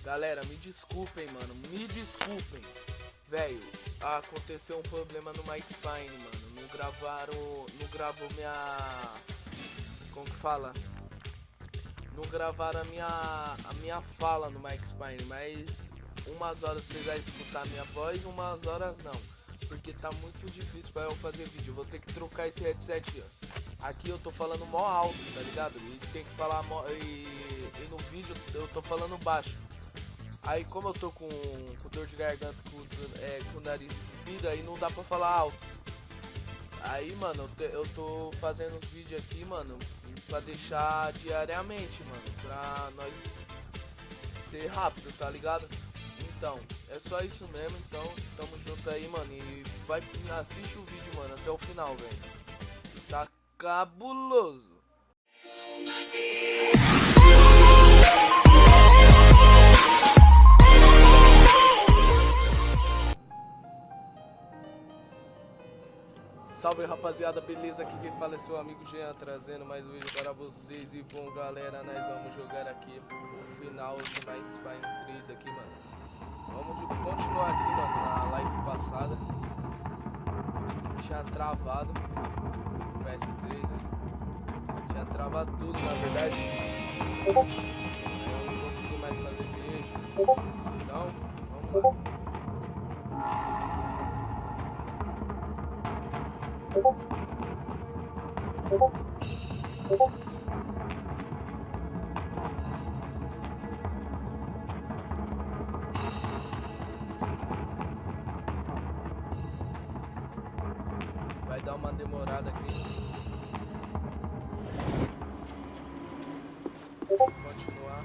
Galera, me desculpem, mano. Me desculpem. Velho, aconteceu um problema no Mike Payne, mano. Não gravou minha... Como que fala? Não gravaram a minha fala no Mike Payne, mas umas horas vocês vão escutar a minha voz, umas horas não. Porque tá muito difícil pra eu fazer vídeo. Eu vou ter que trocar esse headset, ó. Aqui eu tô falando mó alto, tá ligado? E tem que falar e no vídeo eu tô falando baixo. Aí como eu tô com dor de garganta, com o nariz entupido, aí não dá pra falar alto. Aí, mano, eu tô fazendo os vídeos aqui, mano, pra deixar diariamente, mano, pra nós ser rápido, tá ligado? Então, é só isso mesmo, então, tamo junto aí, mano, e assiste o vídeo, mano, até o final, velho. Tá cabuloso. Salve rapaziada, beleza? Aqui quem fala é seu amigo Jean, trazendo mais um vídeo para vocês. E bom galera, nós vamos jogar aqui o final do Payne 3 aqui, mano. Vamos continuar aqui, mano, na live passada. Tinha travado o PS3. Tinha travado tudo, na verdade. Eu não consegui mais fazer beijo. Então, vamos lá. Vai dar uma demorada aqui. Vou continuar.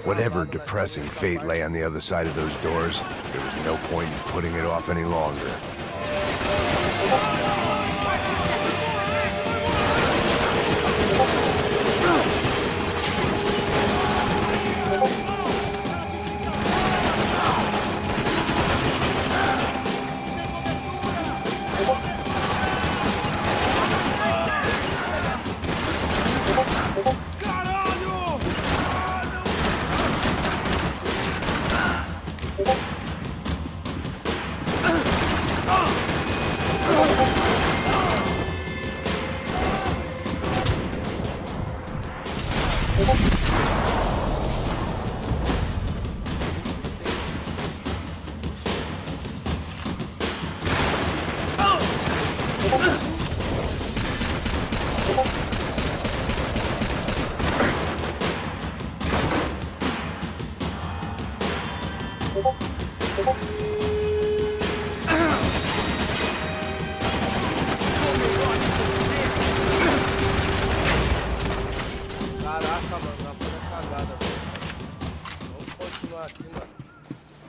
Whatever depressing fate lay on the other side of those doors, there was no point in putting it off any longer. Caraca, mano, dá pra cagada, velho. Vamos continuar aqui, mano.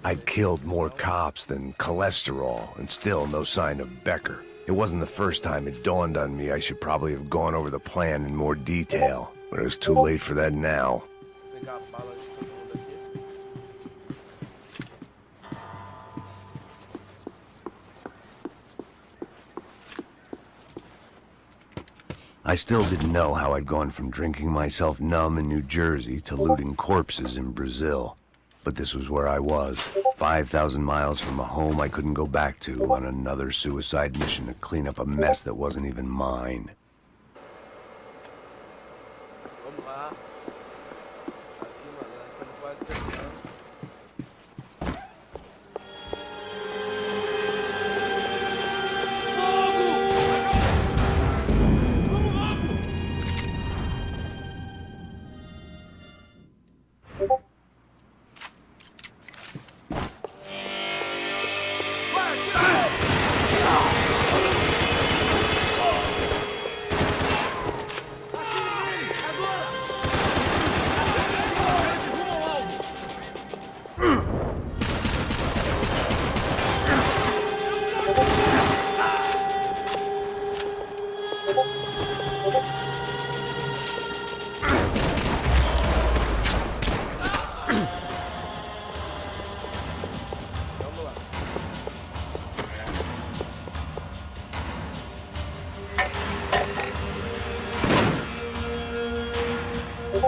I'd killed more cops than cholesterol, and still no sign of Becker. It wasn't the first time it dawned on me I should probably have gone over the plan in more detail, but it was too late for that now. Vou pegar a bala de todo mundo aqui. I still didn't know how I'd gone from drinking myself numb in New Jersey to looting corpses in Brazil. But this was where I was, 5,000 miles from a home I couldn't go back to, on another suicide mission to clean up a mess that wasn't even mine. Vamos lá. Aqui, mano, nós estamos quase terminando.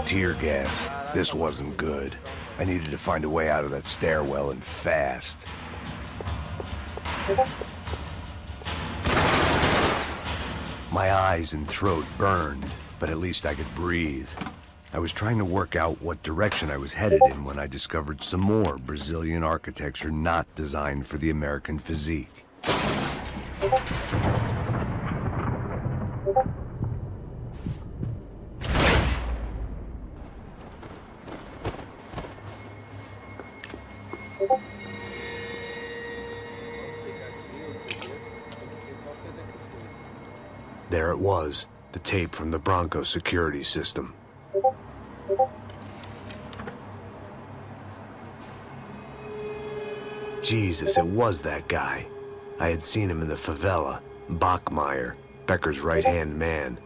tear gas. This wasn't good. I needed to find a way out of that stairwell and fast. My eyes and throat burned, but at least I could breathe. I was trying to work out what direction I was headed in when I discovered some more Brazilian architecture not designed for the American physique. There it was, the tape from the Bronco security system. Jesus, it was that guy. I had seen him in the favela. Bachmeyer, Becker's right-hand man.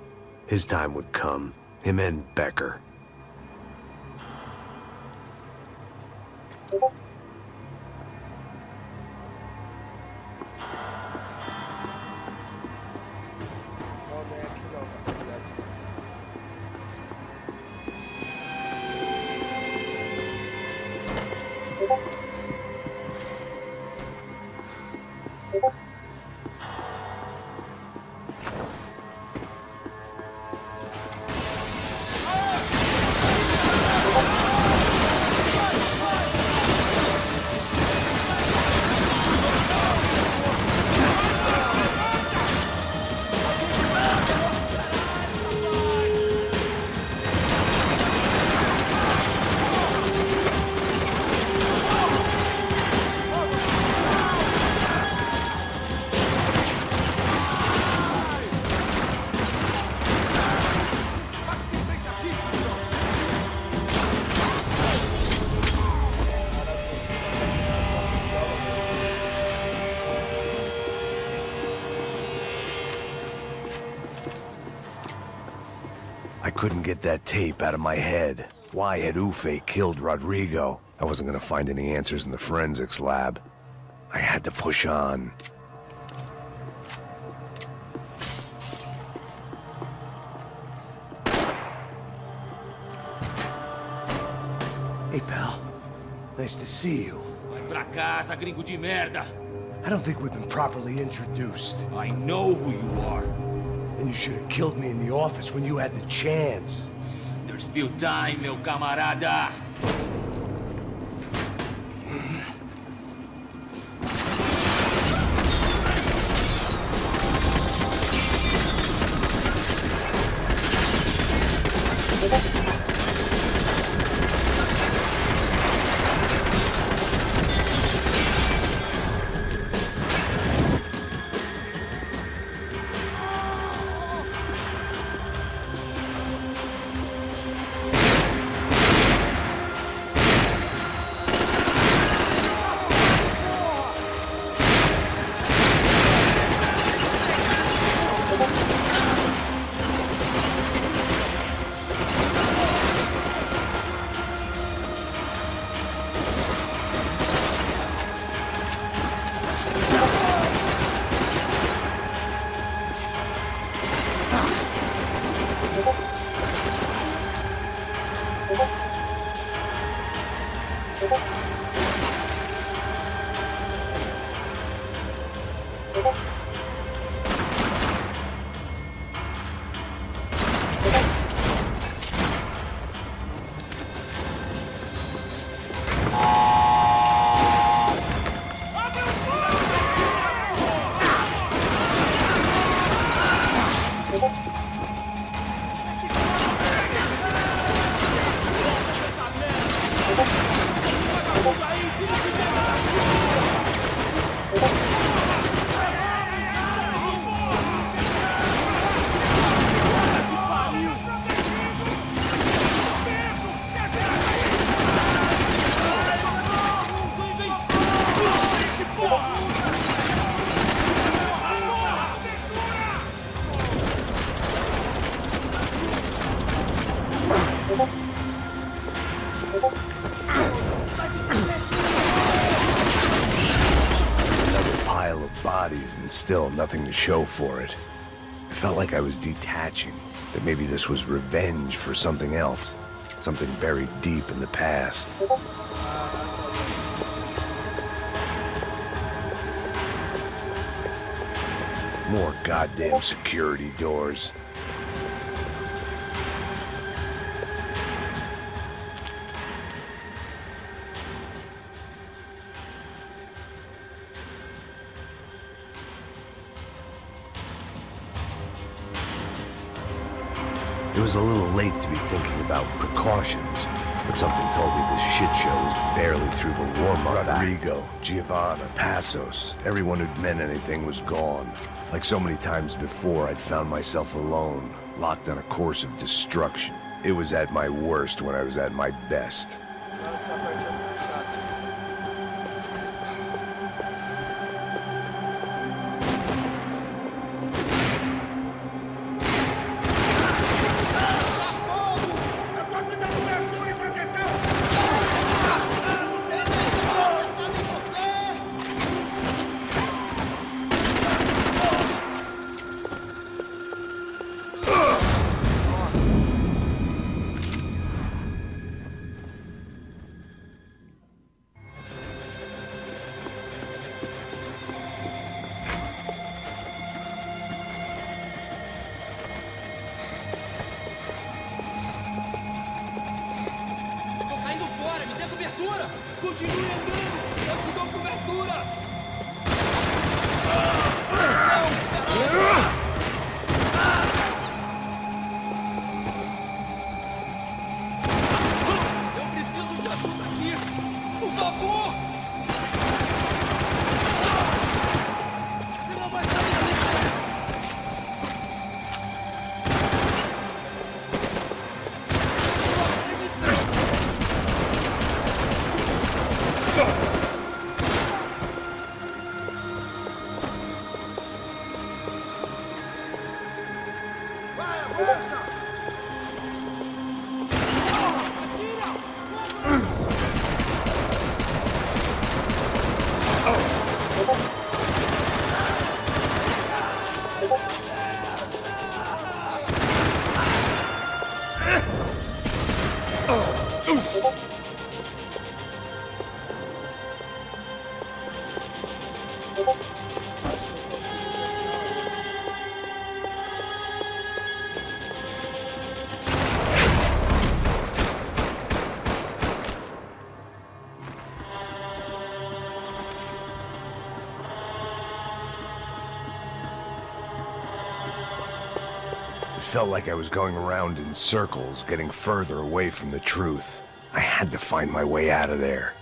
His time would come. Him and Becker. I couldn't get that tape out of my head. Why had Ufe killed Rodrigo? I wasn't gonna find any answers in the forensics lab. I had to push on. Hey, pal. Nice to see you. Vai pra casa, gringo de merda! I don't think we've been properly introduced. I know who you are. And you should have killed me in the office when you had the chance. There's still time, meu camarada! And still nothing to show for it. It felt like I was detaching, that maybe this was revenge for something else. Something buried deep in the past. More goddamn security doors. It was a little late to be thinking about precautions, but something told me this shit show was barely through the warm-up. Rodrigo, Giovanna, Passos, everyone who'd meant anything was gone. Like so many times before, I'd found myself alone, locked on a course of destruction. It was at my worst when I was at my best. Continue andando! Eu te dou cobertura! Eu preciso de ajuda aqui! Por favor! Você não vai sair daqui! It felt like I was going around in circles, getting further away from the truth. I had to find my way out of there.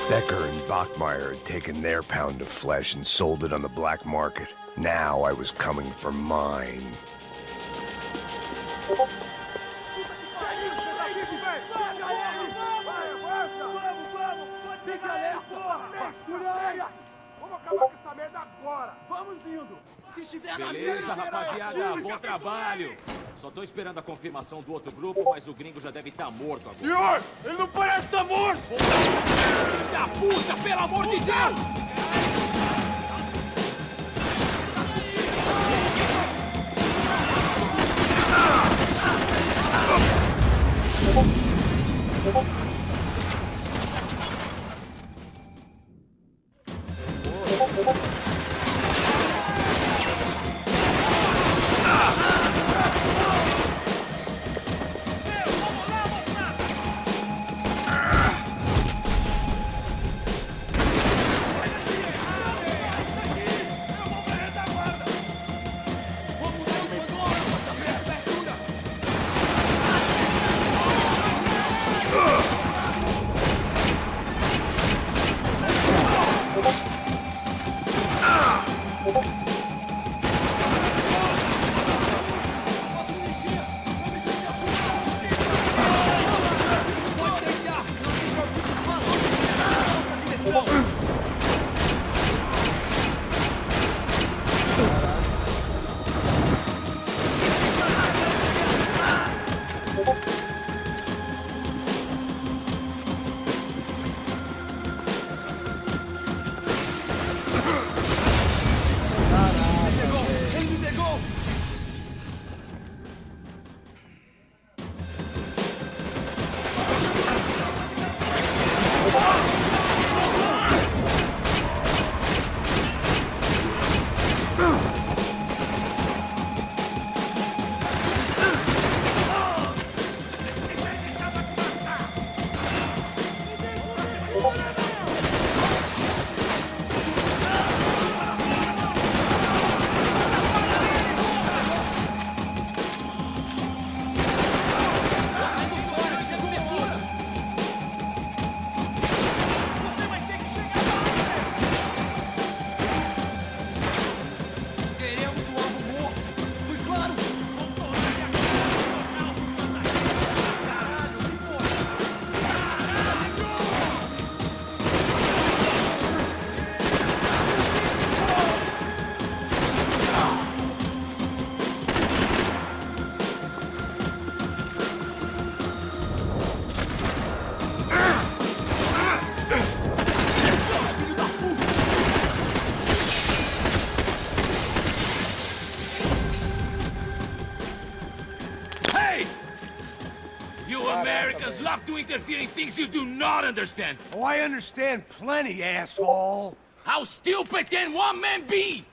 Becker and Bachmeyer had taken their pound of flesh and sold it on the black market. Now I was coming for mine. Vamos indo! Se estiver na Beleza, rapaziada. Bom trabalho. Só tô esperando a confirmação do outro grupo, mas o gringo já deve estar morto agora. Senhor, ele não parece estar morto! Filho da puta, pelo amor de Deus! Americans love to interfere in things you do not understand. Oh, I understand plenty, asshole. How stupid can one man be?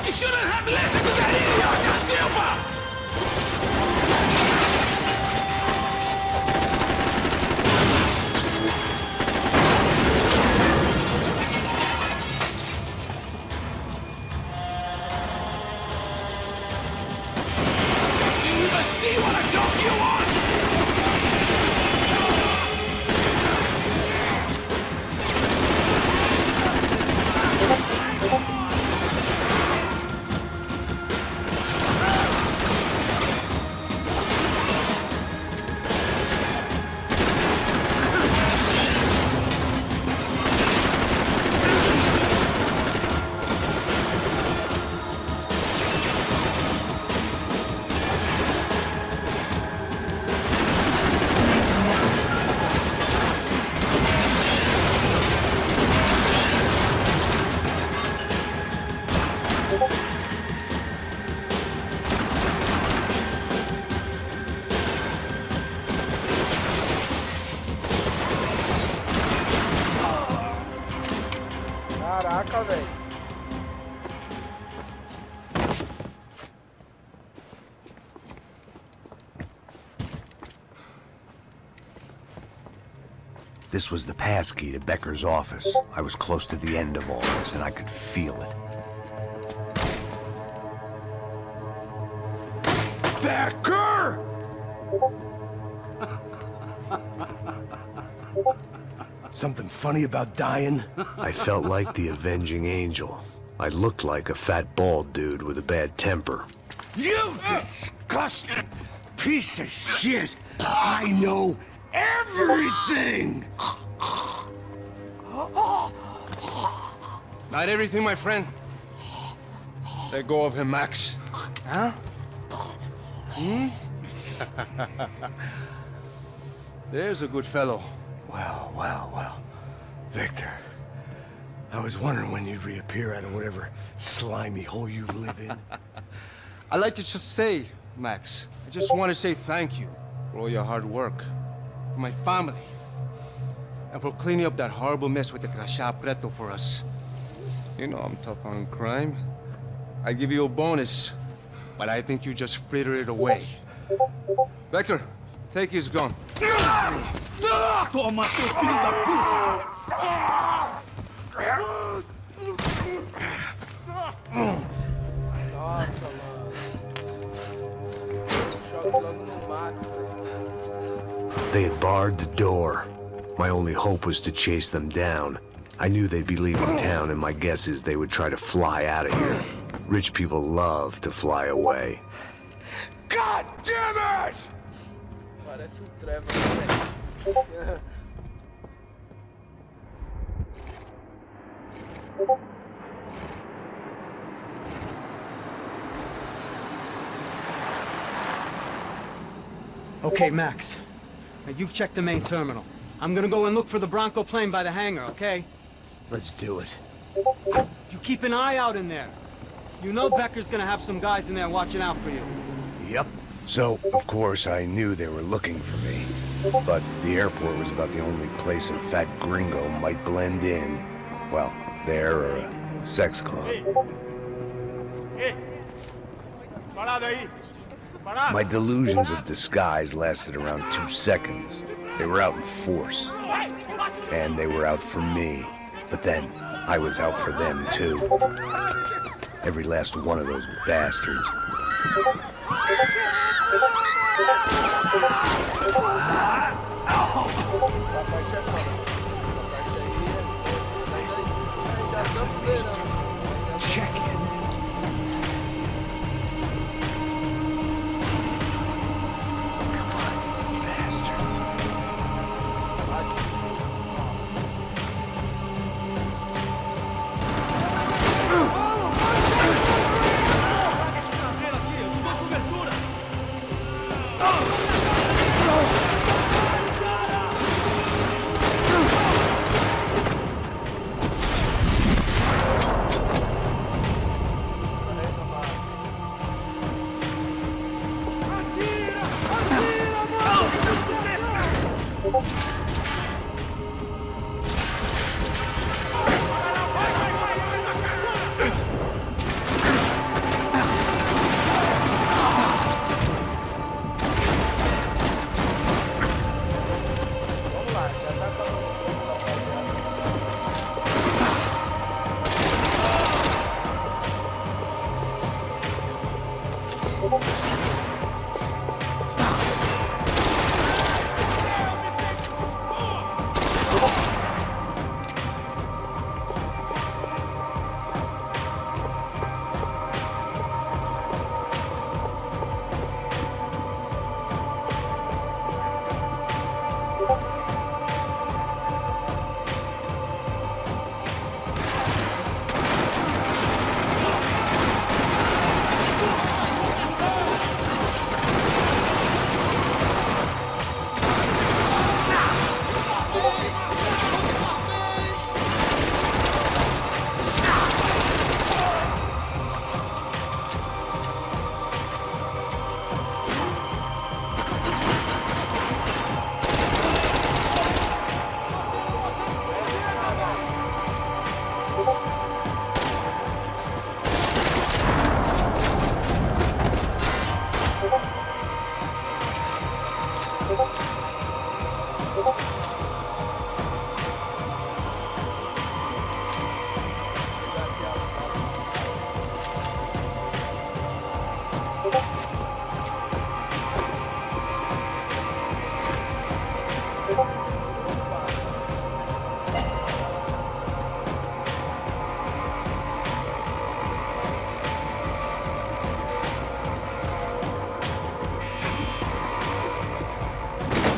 You shouldn't have listened to that idiot, Silva! See what a joke you are! Caraca, velho. This was the passkey to Becker's office. I was close to the end of all this, and I could feel it. Becker! Something funny about dying? I felt like the avenging angel. I looked like a fat bald dude with a bad temper. You disgusting piece of shit! I know everything! Not everything, my friend. Let go of him, Max. Huh? There's a good fellow. Well. Victor, I was wondering when you'd reappear out of whatever slimy hole you live in. I'd like to just say, Max, I just want to say thank you for all your hard work, for my family, and for cleaning up that horrible mess with the Crachá Preto for us. You know I'm tough on crime. I give you a bonus, but I think you just frittered it away. Becker, take his gun. Toma, seu filho da puta! Nossa, mano. Choque logo no Max, velho. They had barred the door. My only hope was to chase them down. I knew they'd be leaving town, and my guess is they would try to fly out of here. Rich people love to fly away. God damn it! Parece o Trevor, velho. Okay, Max. Now you check the main terminal. I'm gonna go and look for the Bronco plane by the hangar, okay? Let's do it. You keep an eye out in there. You know Becker's gonna have some guys in there watching out for you. Yep. So, of course, I knew they were looking for me. But the airport was about the only place a fat gringo might blend in. Well, there or a sex club. Ei! Parado aí! Parado! My delusions of disguise lasted around 2 seconds. They were out in force. And they were out for me. But then, I was out for them, too. Every last one of those bastards. Check in. Come on, bastards.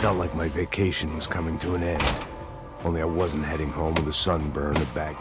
felt like my vacation was coming to an end. Only I wasn't heading home with a sunburn, a bag.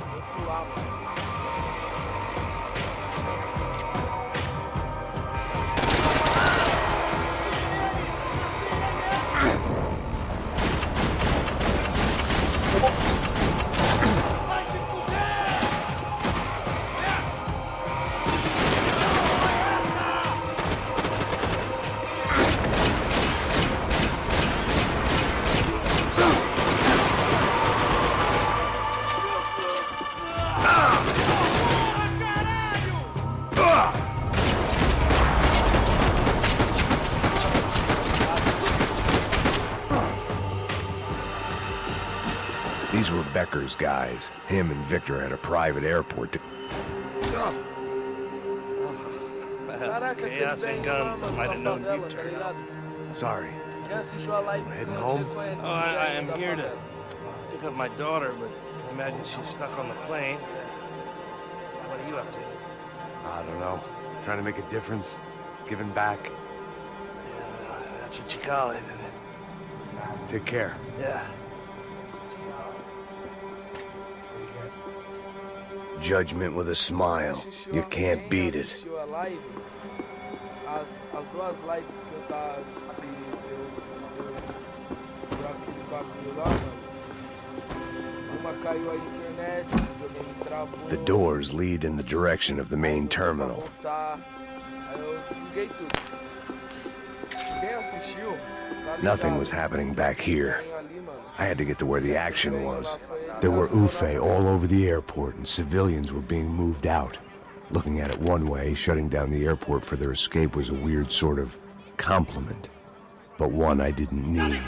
These were Becker's guys. Him and Victor had a private airport to... Chaos and guns, I might have known you turned up. Sorry. Heading home? Oh, I am here to pick up my daughter, but I imagine she's stuck on the plane. What are you up to? I don't know. Trying to make a difference. Giving back. Yeah, that's what you call it, isn't it? Take care. Yeah. Judgment with a smile. You can't beat it. As duas lives que eu tava deu aquele bagulho lá, mano. Uma caiu aí na internet, o videogame travou. The doors lead in the direction of the main terminal. Aí eu liguei tudo. Quem assistiu? Nothing was happening back here. I had to get to where the action was. There were Ufe all over the airport, and civilians were being moved out. Looking at it one way, shutting down the airport for their escape was a weird sort of compliment, but one I didn't need.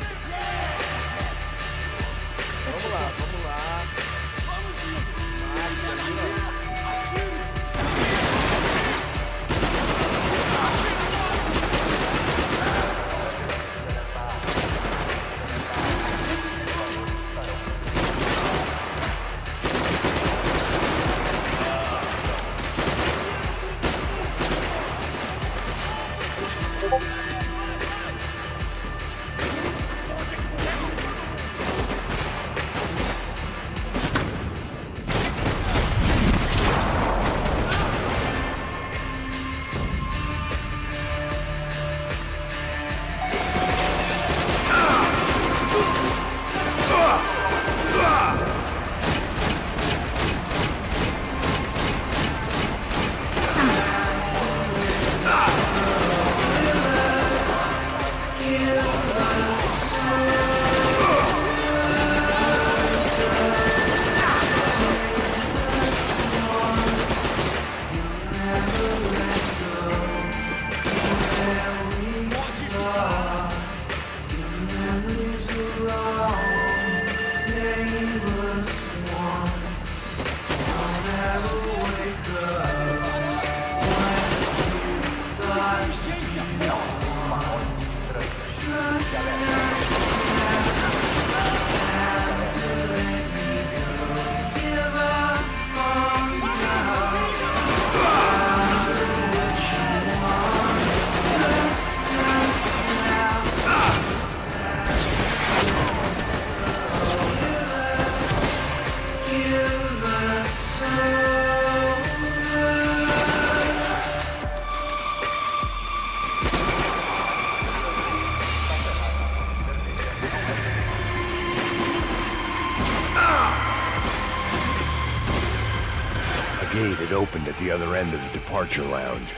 Gate had opened at the other end of the departure lounge.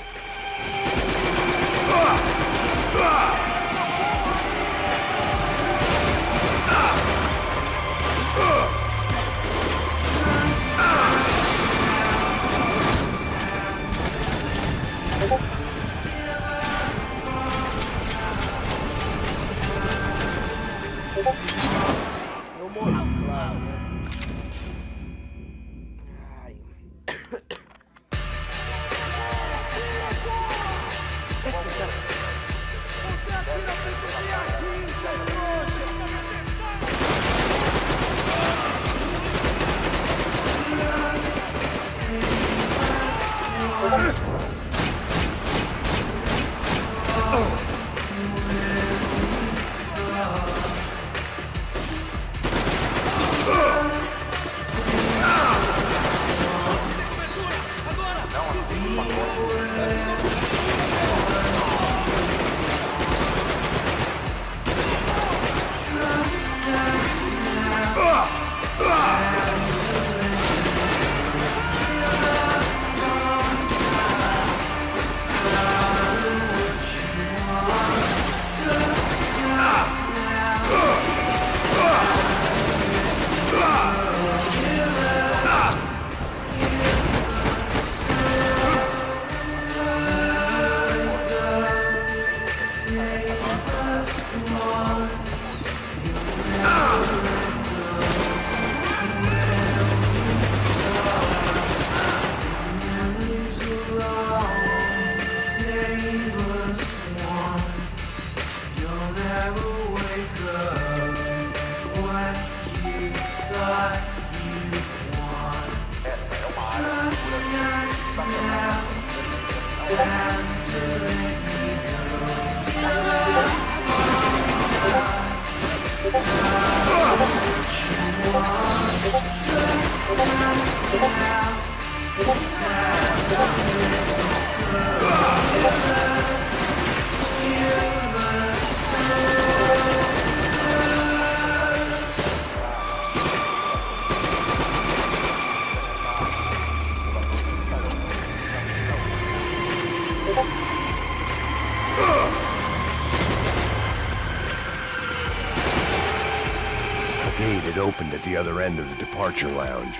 The gate had opened at the other end of the departure lounge.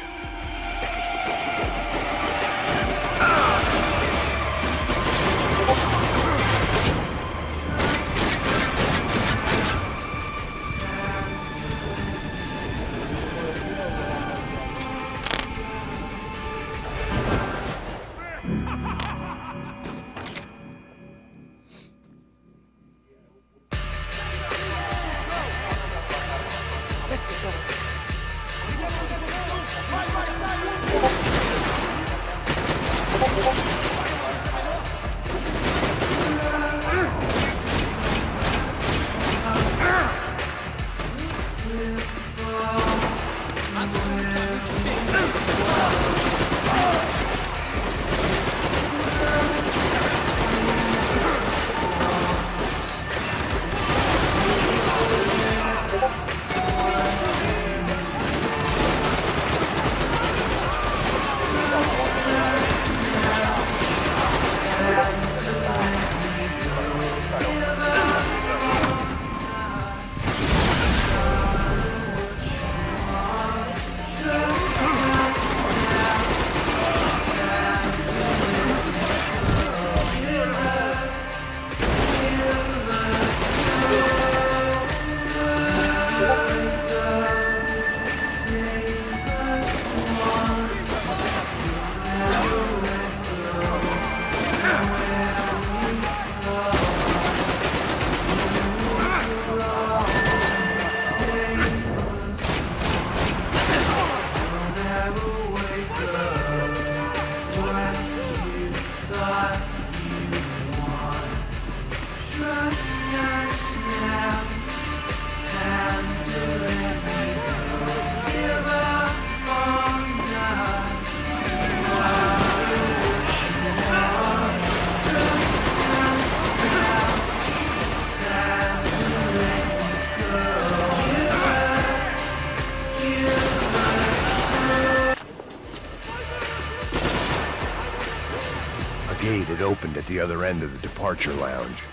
A gate had opened at the other end of the departure lounge.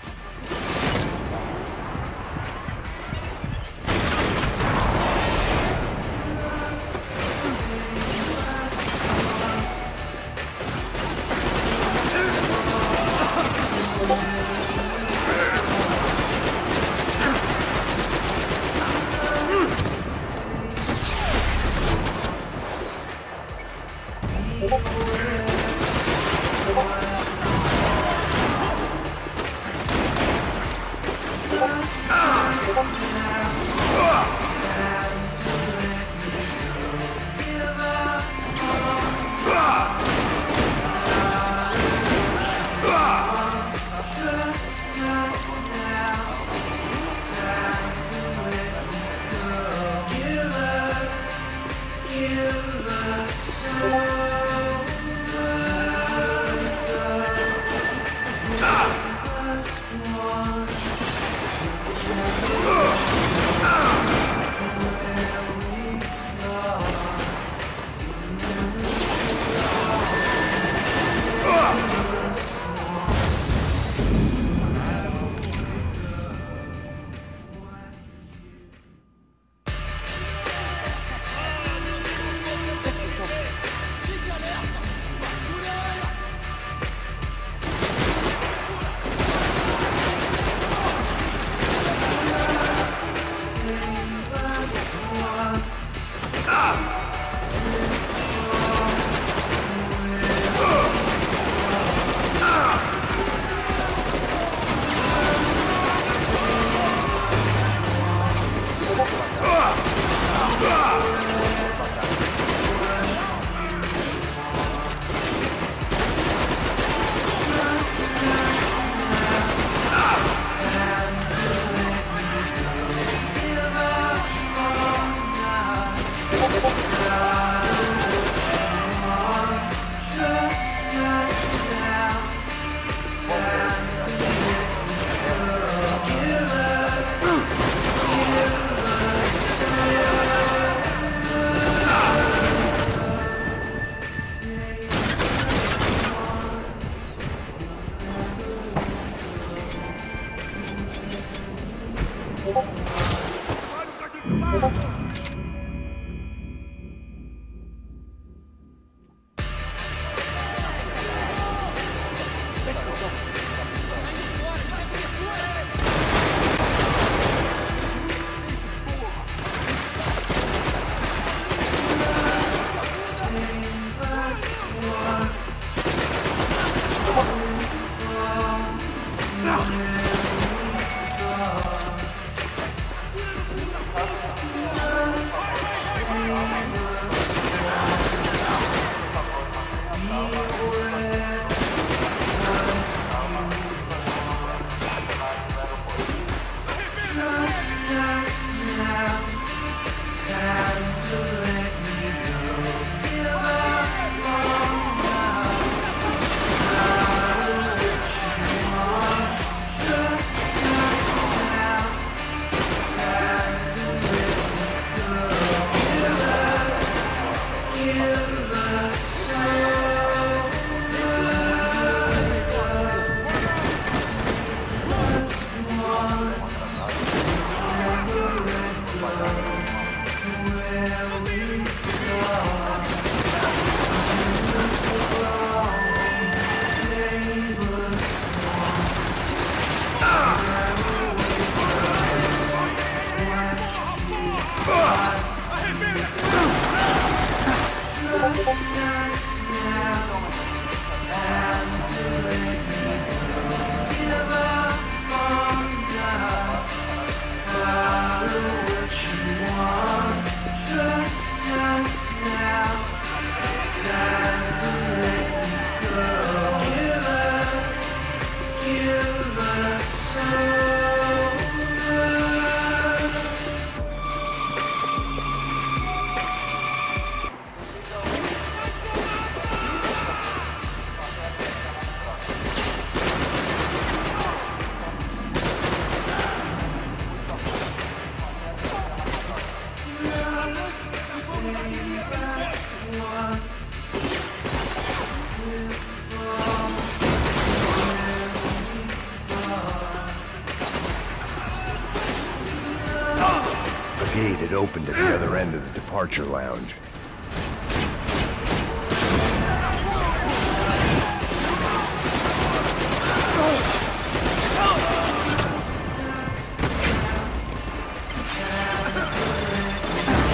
Gate had opened at the other end of the departure lounge.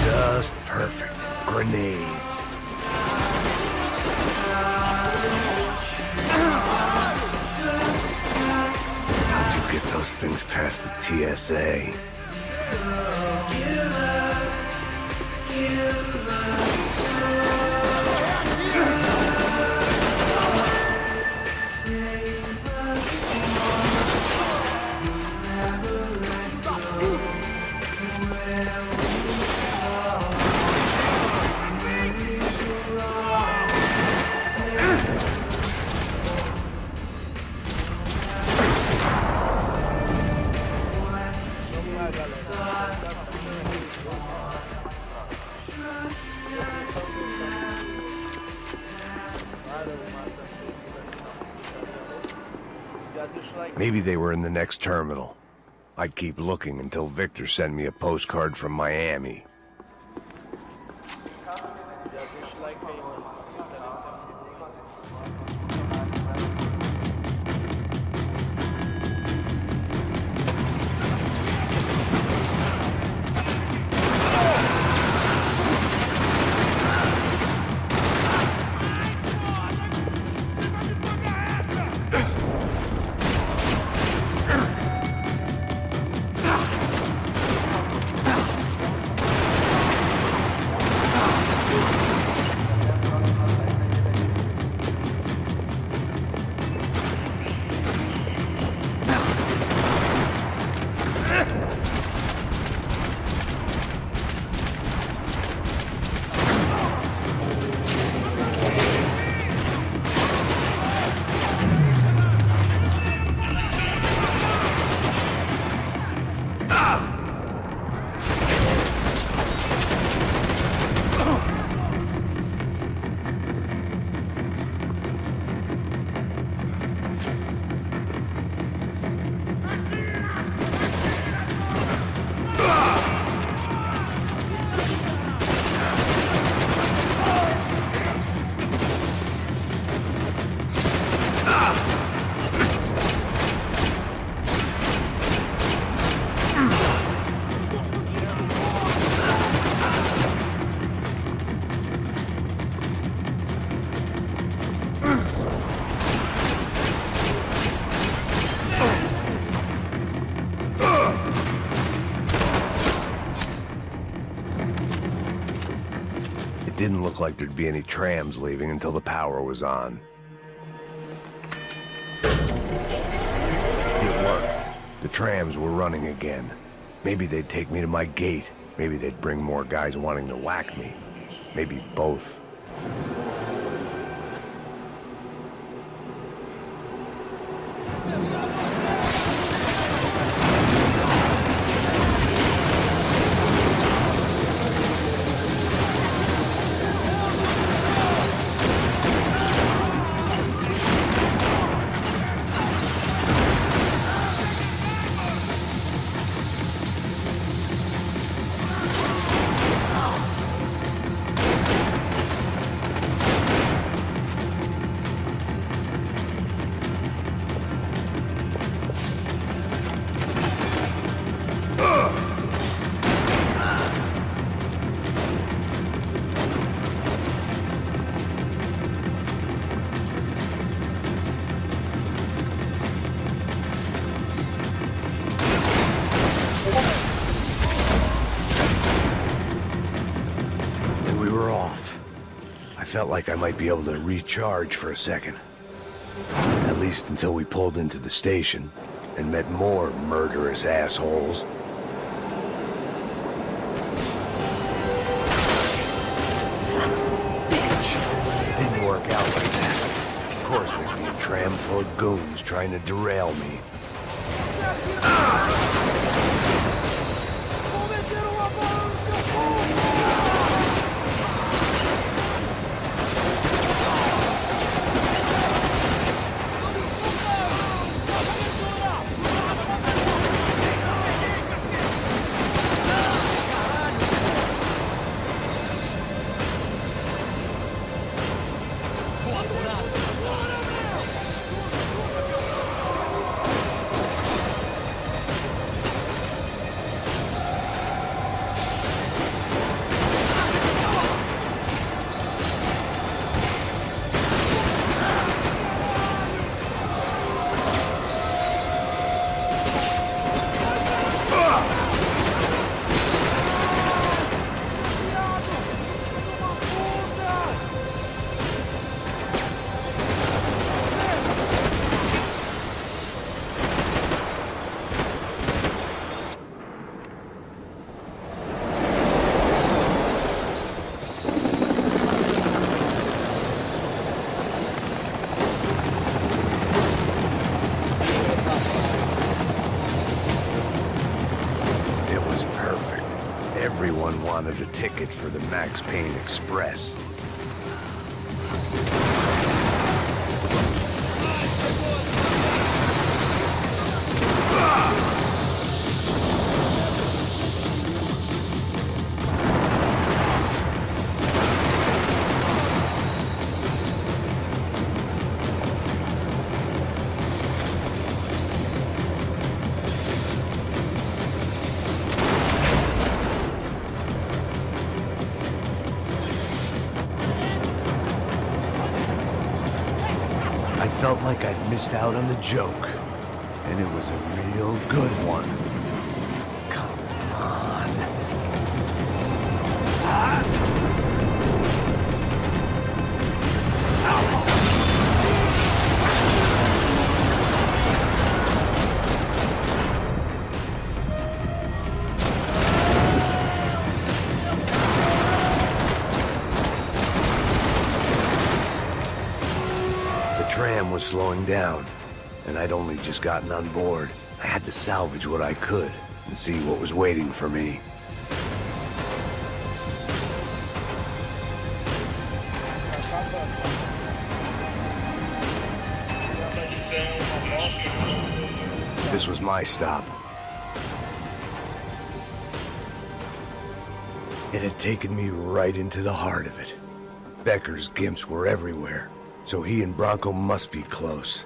Just perfect. Grenades. How'd you get those things past the TSA? Maybe they were in the next terminal. I'd keep looking until Victor sent me a postcard from Miami. didn't look like there'd be any trams leaving until the power was on. It worked. The trams were running again. Maybe they'd take me to my gate. Maybe they'd bring more guys wanting to whack me. Maybe both. Felt like I might be able to recharge for a second. At least until we pulled into the station and met more murderous assholes. Son of a bitch! It didn't work out like that. Of course there'd be a tram full of goons trying to derail me. Everyone wanted a ticket for the Max Payne Express. I felt like I'd missed out on the joke, and it was a real good one. Come on. The tram was slowing down, and I'd only just gotten on board. I had to salvage what I could and see what was waiting for me. This was my stop. It had taken me right into the heart of it. Becker's gimps were everywhere, so he and Bronco must be close.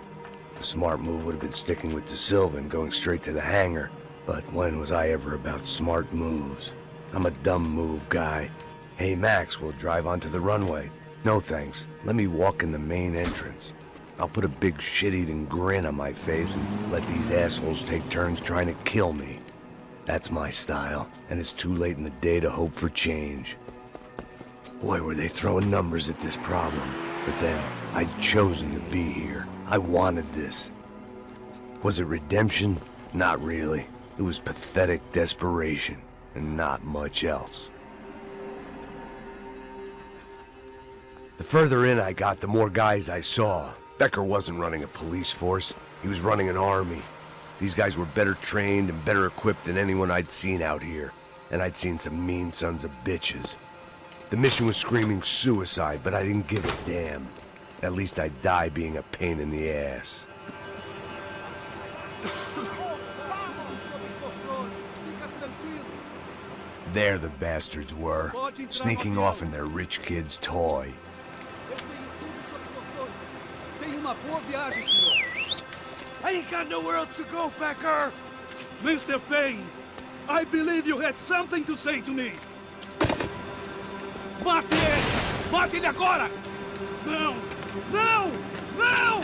The smart move would have been sticking with De Silva and going straight to the hangar, but when was I ever about smart moves? I'm a dumb move guy. Hey Max, we'll drive onto the runway. No thanks, let me walk in the main entrance. I'll put a big shit-eating grin on my face and let these assholes take turns trying to kill me. That's my style, and it's too late in the day to hope for change. Boy, were they throwing numbers at this problem. But then, I'd chosen to be here. I wanted this. Was it redemption? Not really. It was pathetic desperation, and not much else. The further in I got, the more guys I saw. Becker wasn't running a police force. He was running an army. These guys were better trained and better equipped than anyone I'd seen out here. And I'd seen some mean sons of bitches. The mission was screaming suicide, but I didn't give a damn. At least I'd die being a pain in the ass. There the bastards were, sneaking off in their rich kid's toy. I ain't got nowhere else to go, Becker! Mr. Payne, I believe you had something to say to me! Mate ele! Mate ele agora! Não! Não! Não!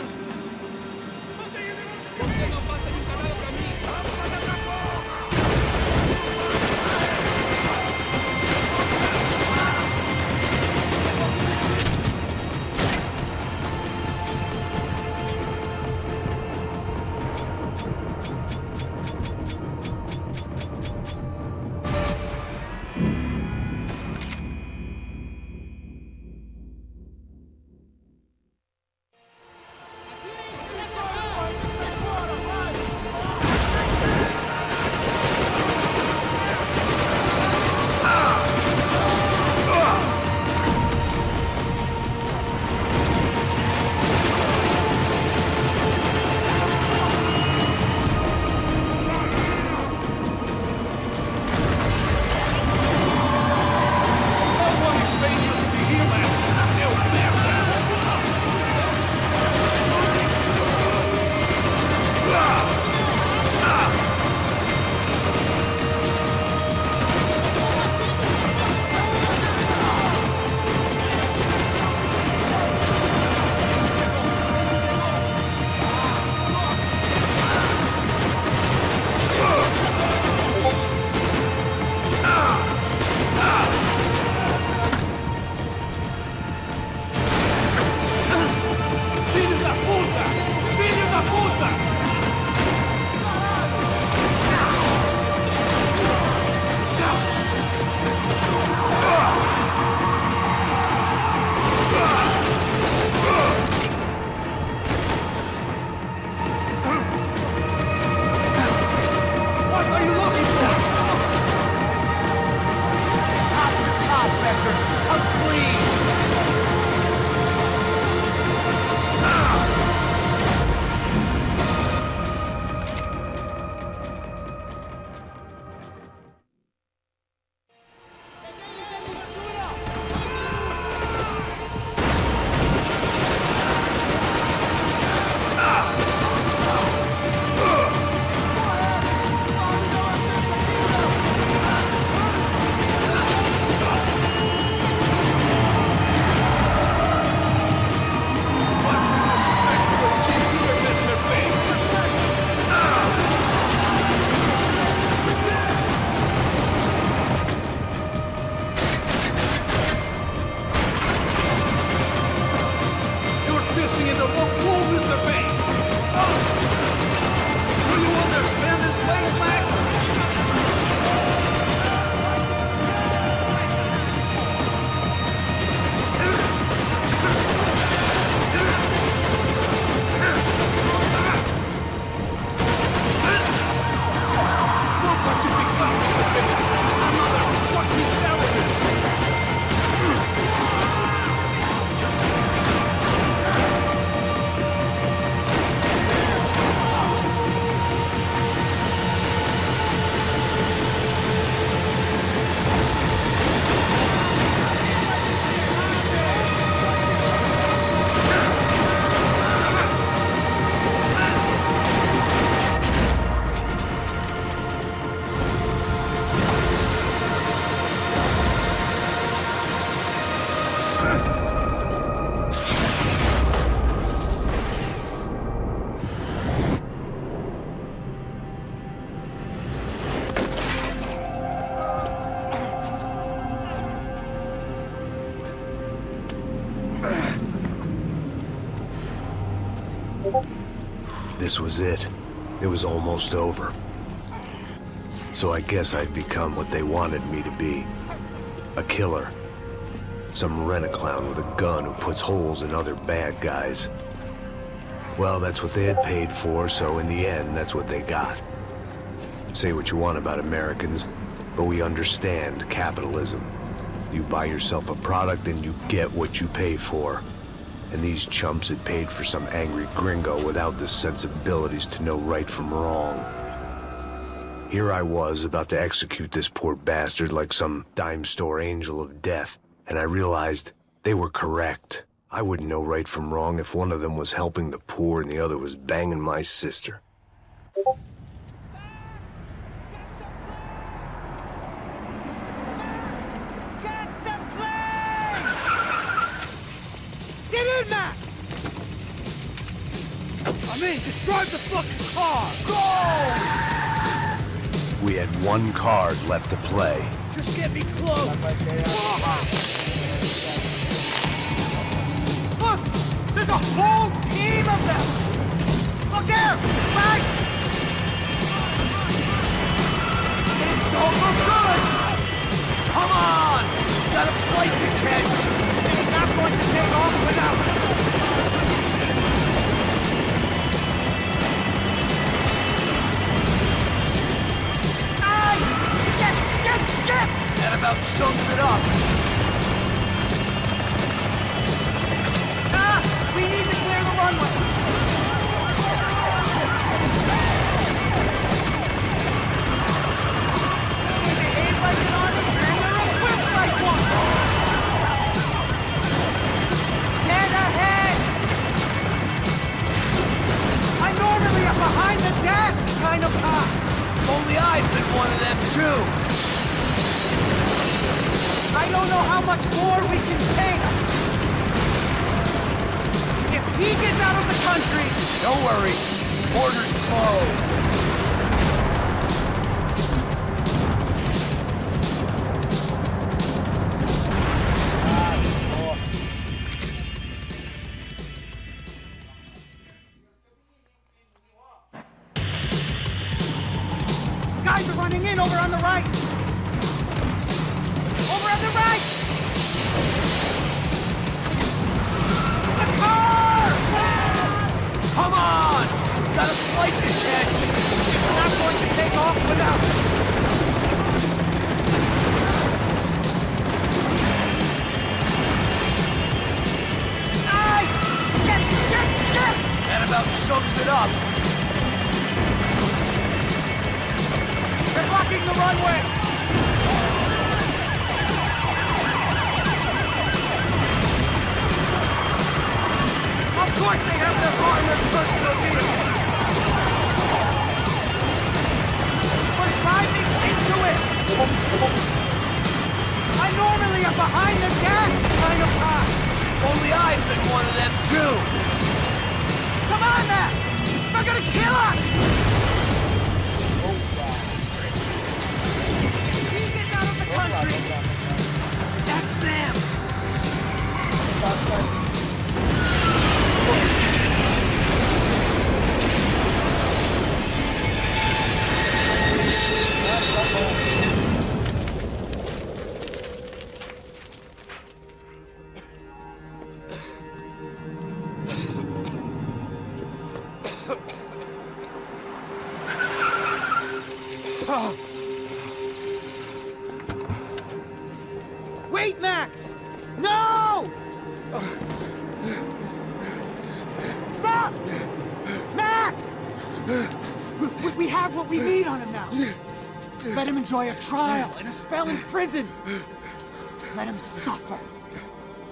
Mantém ele longe de mim! Você não passa de canalha pra mim! Vamos fazer essa porra! This was it. It was almost over. So I guess I'd become what they wanted me to be. A killer. Some rent-a-clown with a gun who puts holes in other bad guys. Well, that's what they had paid for, so in the end, that's what they got. Say what you want about Americans, but we understand capitalism. You buy yourself a product and you get what you pay for. And these chumps had paid for some angry gringo without the sensibilities to know right from wrong. Here I was, about to execute this poor bastard like some dime store angel of death, and I realized they were correct. I wouldn't know right from wrong if one of them was helping the poor and the other was banging my sister. Get in, Max! I'm in, just drive the fucking car! Go! We had one card left to play. Just get me close! Look! There's a whole team of them! Look there! Right! This don't look good! Come on! Got a flight to catch! It's not going to take off without us! Shit! That about sums it up. We need to clear the runway. They behave like an army, and they're equipped like one. Get ahead! I'm normally a behind-the-desk kind of cop. Only I've been one of them, too. I don't know how much more we can take. If he gets out of the country... Don't worry. Border's closed. Guys are running in over on the right. Over on the right! The car! Come on! Got a flight to catch! It's not going to take off without us! Aye! Shit! That about sums it up. They're blocking the runway! Of course they have their armored personal vehicle! We're driving into it! I'm normally a behind-the-desk kind of cop! Only I've been one of them, too! Come on, Max! They're gonna kill us! If he gets out of the country, that's them! Wait, Max! No! Stop! Max! We have what we need on him now. Let him enjoy a trial and a spell in prison. Let him suffer.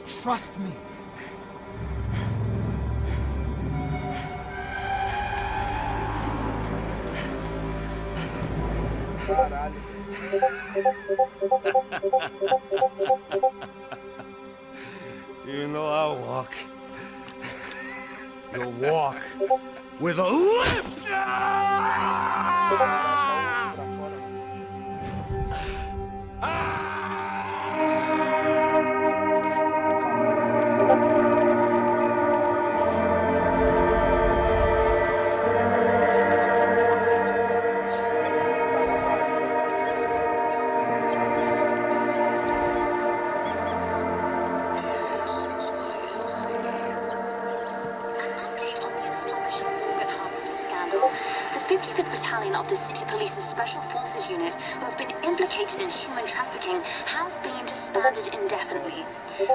Trust me. You know I'll walk. You'll walk with a limp! Police's Special Forces unit, who have been implicated in human trafficking, has been disbanded indefinitely.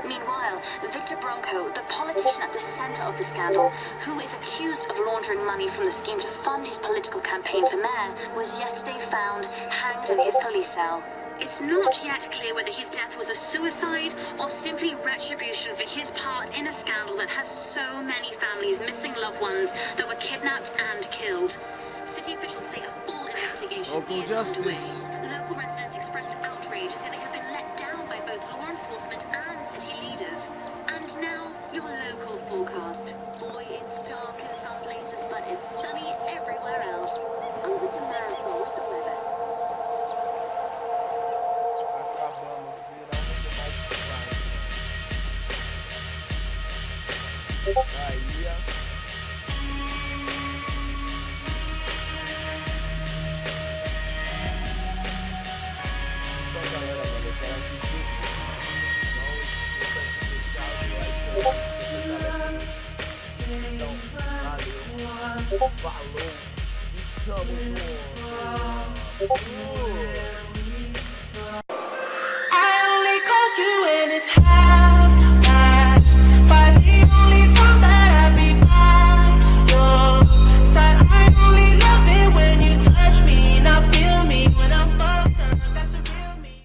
Meanwhile, Victor Bronco, the politician at the center of the scandal, who is accused of laundering money from the scheme to fund his political campaign for mayor, was yesterday found hanged in his police cell. It's not yet clear whether his death was a suicide or simply retribution for his part in a scandal that has so many families missing loved ones that were kidnapped and killed. City officials say a full investigation Local is justice. underway. Local residents expressed outrage, saying they have been let down by both law enforcement and city leaders. And now, your local forecast. Boy, it's dark in some places, but it's sunny everywhere else. Over to Marisol with the weather. Bahia. Então galera, valeu pela assistir. Então, valeu. Falou. E tamo junto.